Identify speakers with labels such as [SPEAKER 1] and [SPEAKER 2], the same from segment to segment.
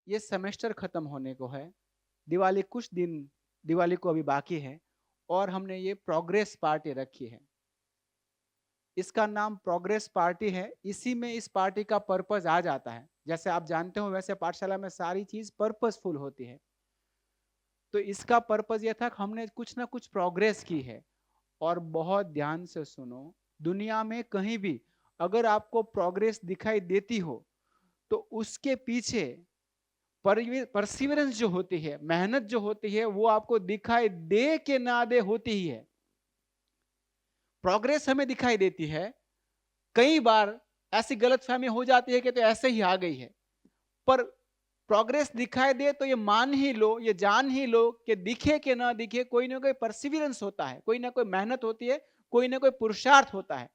[SPEAKER 1] ये सेमेस्टर खत्म होने को है, दिवाली कुछ दिन, दिवाली को अभी बाकी है और हमने ये प्रोग्रेस पार्टी रखी है। इसका नाम प्रोग्रेस पार्टी है। इसी में इस पार्टी का पर्पस आ जाता है। जैसे आप जानते हो वैसे पाठशाला में सारी चीज पर्पसफुल होती है। तो इसका पर्पस ये था कि हमने कुछ ना कुछ प्रोग्रेस की है। और बहुत ध्यान से सुनो, दुनिया में कहीं भी अगर आपको प्रोग्रेस दिखाई देती हो तो उसके पीछे परसिवरेंस जो होती है, मेहनत जो होती है, वो आपको दिखाई दे के ना दे होती ही है। प्रोग्रेस हमें दिखाई देती है, कई बार ऐसी गलतफहमी हो जाती है कि तो ऐसे ही आ गई है, पर प्रोग्रेस दिखाई दे तो ये मान ही लो, ये जान ही लो कि दिखे कि ना दिखे, कोई ना कोई परसिवरेंस होता है, कोई ना कोई मेहनत होती है, कोई ना कोई पुरुषार्थ होता है।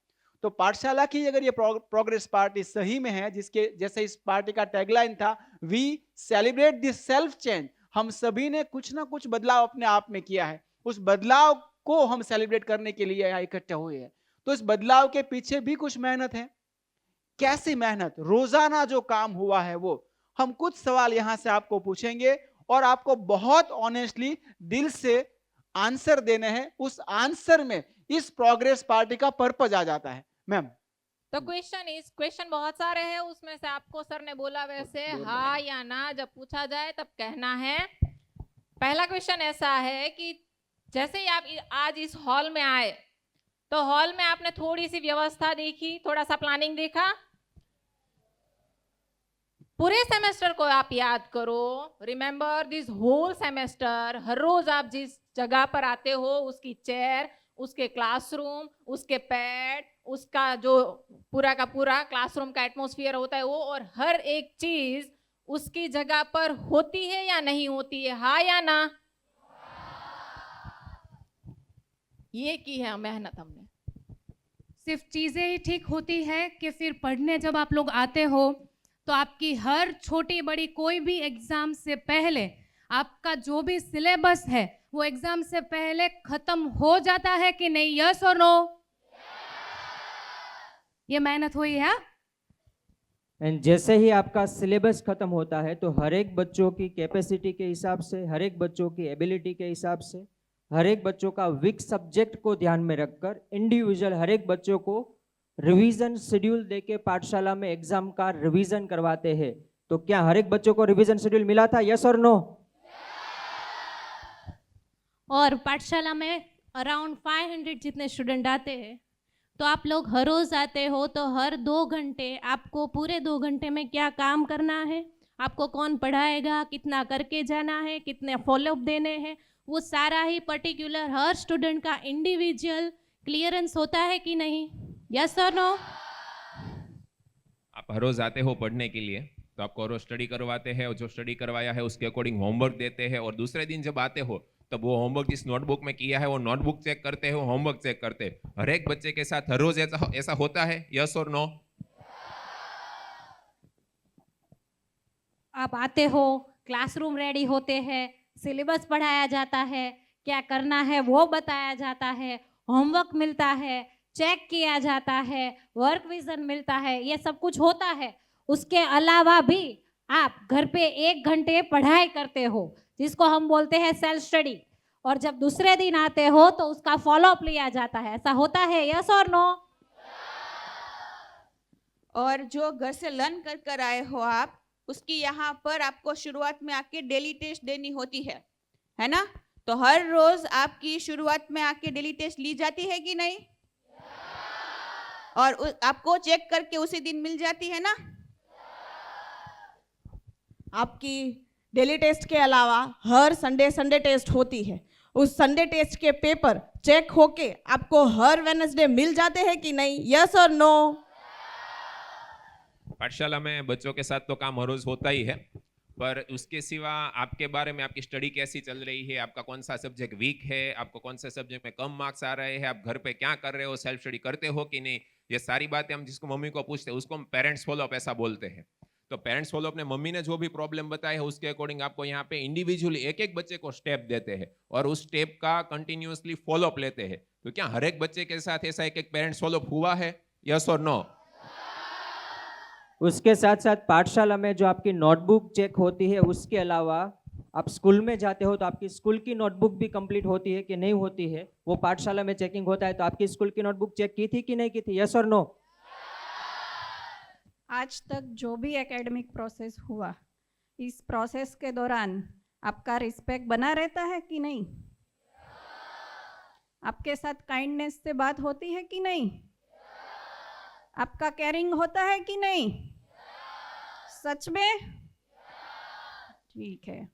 [SPEAKER 1] तो पाठशाला की अगर ये प्रोग्रेस पार्टी सही में है, जिसके जैसे इस पार्टी का टैगलाइन था, we celebrate this self change, हम सभी ने कुछ ना कुछ बदलाव अपने आप में किया है, उस बदलाव को हम सेलिब्रेट करने के लिए यहाँ इकट्ठे हुए हैं। तो इस बदलाव के पीछे भी कुछ मेहनत है। कैसी मेहनत? रोजाना जो काम हुआ है वो हम कुछ सवाल यहां से आपको पूछेंगे और आपको बहुत ऑनेस्टली दिल से आंसर देने हैं। उस आंसर में इस प्रोग्रेस पार्टी का पर्पज आ जाता है। मैम,
[SPEAKER 2] तो क्वेश्चन बहुत सारे हैं, उसमें से आपको सर ने बोला वैसे हाँ या ना जब पूछा जाए तब कहना है। पहला क्वेश्चन ऐसा है कि जैसे ही आप आज इस हॉल में आए तो हॉल में आपने थोड़ी सी व्यवस्था देखी, थोड़ा सा प्लानिंग देखा। पूरे सेमेस्टर को आप याद करो, रिमेंबर दिस होल सेमेस्टर। हर रोज आप जिस जगह पर आते हो उसकी चेयर, उसके क्लासरूम, उसके पैड, उसका जो पूरा का पूरा क्लासरूम का एटमॉस्फेयर होता है वो, और हर एक चीज उसकी जगह पर होती है या नहीं होती है, हाँ या ना? ये की है मेहनत हमने।
[SPEAKER 3] सिर्फ चीज़ें ही ठीक होती है कि फिर पढ़ने जब आप लोग आते हो तो आपकी हर छोटी बड़ी कोई भी एग्ज़ाम से पहले आपका जो भी सिलेबस है वो एग्ज़ाम से पहले ख़त्म हो जाता है कि नहीं? यस और नो? ये मेहनत हुई है।
[SPEAKER 4] एंड जैसे ही आपका सिलेबस खत्म होता है तो हर एक बच्चों की कैपेसिटी के हिसाब से, हर एक बच्चों की एबिलिटी के हिसाब से, हर एक बच्चों का वीक सब्जेक्ट को ध्यान में रखकर इंडिविजुअल हर एक बच्चों को रिवीजन शेड्यूल देके पाठशाला में एग्जाम का रिवीजन करवाते हैं। तो क्या हर एक बच्चों को रिवीजन शेड्यूल मिला था? यस और नो?
[SPEAKER 3] और पाठशाला में अराउंड 500 जितने स्टूडेंट आते हैं, तो आप लोग हर रोज़ आते हो तो हर 2 घंटे आपको पूरे 2 घंटे में क्या काम करना है, आपको कौन पढ़ाएगा, कितना करके जाना है, कितने फॉलोअप देने हैं, वो सारा ही पर्टिकुलर हर स्टूडेंट का इंडिविजुअल क्लियरेंस होता है कि नहीं? यस और नो?
[SPEAKER 5] आप हर रोज आते हो पढ़ने के लिए तो आपको हर रोज स्टडी करवाते हैं और जो स्टडी करवाया है उसके अकॉर्डिंग होमवर्क देते हैं, और दूसरे दिन जब आते हो तब वो होमवर्क जिस नोटबुक में किया है वो नोटबुक चेक करते हो, होमवर्क चेक करते हैं। हर एक बच्चे के साथ हर रोज ऐसा ऐसा होता है? यस और नो?
[SPEAKER 3] आप आते हो, क्लासरूम रेडी होते हैं, सिलेबस पढ़ाया जाता है, क्या करना है वो बताया जाता है, होमवर्क मिलता है, चेक किया जाता है, वर्क विजन मिलता है, ये सब कुछ होता है। उसके अलावा भी आप घर पे 1 घंटे पढ़ाई करते हो जिसको हम बोलते हैं सेल्फ स्टडी, और जब दूसरे दिन आते हो तो उसका फॉलोअप लिया जाता है। ऐसा होता है? यस और नो?
[SPEAKER 6] और जो घर से लर्न कर कर आए हो आप, उसकी यहाँ पर आपको शुरुआत में आके डेली टेस्ट देनी होती है ना? तो हर रोज आपकी शुरुआत में आके डेली टेस्ट ली जाती है कि नहीं? और आपको चेक करके उसी दिन मिल जाती है ना?
[SPEAKER 7] आपकी डेली टेस्ट के अलावा हर संडे टेस्ट होती है। उस संडे टेस्ट के पेपर चेक होके आपको हर वेडनेसडे मिल जाते हैं कि नहीं? यस और नो?
[SPEAKER 5] पाठशाला में बच्चों के साथ तो काम हर रोज होता ही है, पर उसके सिवा आपके बारे में आपकी स्टडी कैसी चल रही है, आपका कौन सा सब्जेक्ट वीक है, आपको कौन सा सब्जेक्ट में कम मार्क्स आ रहे हैं, आप घर पे क्या कर रहे हो, सेल्फ स्टडी करते हो कि नहीं, ये सारी बातें हम जिसको मम्मी को पूछते हैं उसको हम पेरेंट्स फॉलोअप ऐसा बोलते हैं। तो पेरेंट्स फॉलोअप ने मम्मी ने जो भी प्रॉब्लम बताया है उसके अकॉर्डिंग आपको यहाँ पे इंडिविजुअली एक एक बच्चे को स्टेप देते हैं और उस स्टेप का कंटिन्यूअसली फॉलोअप लेते हैं। तो क्या हर एक बच्चे के साथ ऐसा एक एक पेरेंट्स फॉलोअप हुआ है? यस और नो?
[SPEAKER 4] उसके साथ साथ पाठशाला में जो आपकी नोटबुक चेक होती है, उसके अलावा आप स्कूल में जाते हो तो आपकी स्कूल की नोटबुक भी कंप्लीट होती है कि नहीं होती है, वो पाठशाला में चेकिंग होता है। तो आपकी स्कूल की नोटबुक चेक की थी कि नहीं की थी? यस और नो?
[SPEAKER 8] आज तक जो भी एकेडमिक प्रोसेस हुआ, इस प्रोसेस के दौरान आपका रिस्पेक्ट बना रहता है कि नहीं? आपके साथ काइंडनेस से बात होती है कि नहीं? आपका केयरिंग होता है कि नहीं? सच में? ठीक है।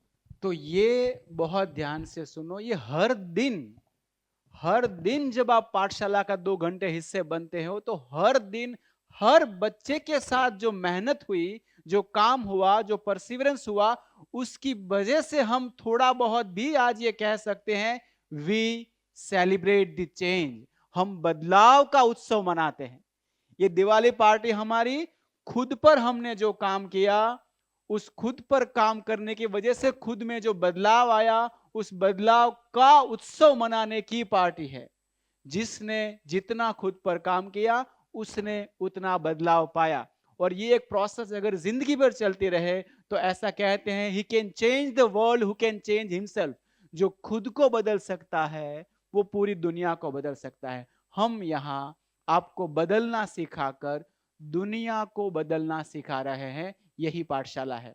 [SPEAKER 1] तो ये बहुत ध्यान से सुनो, ये हर दिन जब आप पाठशाला का 2 घंटे हिस्से बनते हो तो हर दिन हर बच्चे के साथ जो मेहनत हुई, जो काम हुआ, जो परसिवरेंस हुआ, उसकी वजह से हम थोड़ा बहुत भी आज ये कह सकते हैं वी सेलिब्रेट द चेंज। हम बदलाव का उत्सव मनाते हैं। ये दिवाली पार्टी हमारी खुद पर हमने जो काम किया, उस खुद पर काम करने की वजह से खुद में जो बदलाव आया, उस बदलाव का उत्सव मनाने की पार्टी है। जिसने जितना खुद पर काम किया उसने उतना बदलाव पाया। और ये एक प्रोसेस अगर जिंदगी भर चलती रहे तो ऐसा कहते हैं he can change the world who can change himself. जो खुद को बदल सकता है वो पूरी दुनिया को बदल सकता है। हम यहाँ आपको बदलना सिखाकर दुनिया को बदलना सिखा रहे हैं, यही पाठशाला है।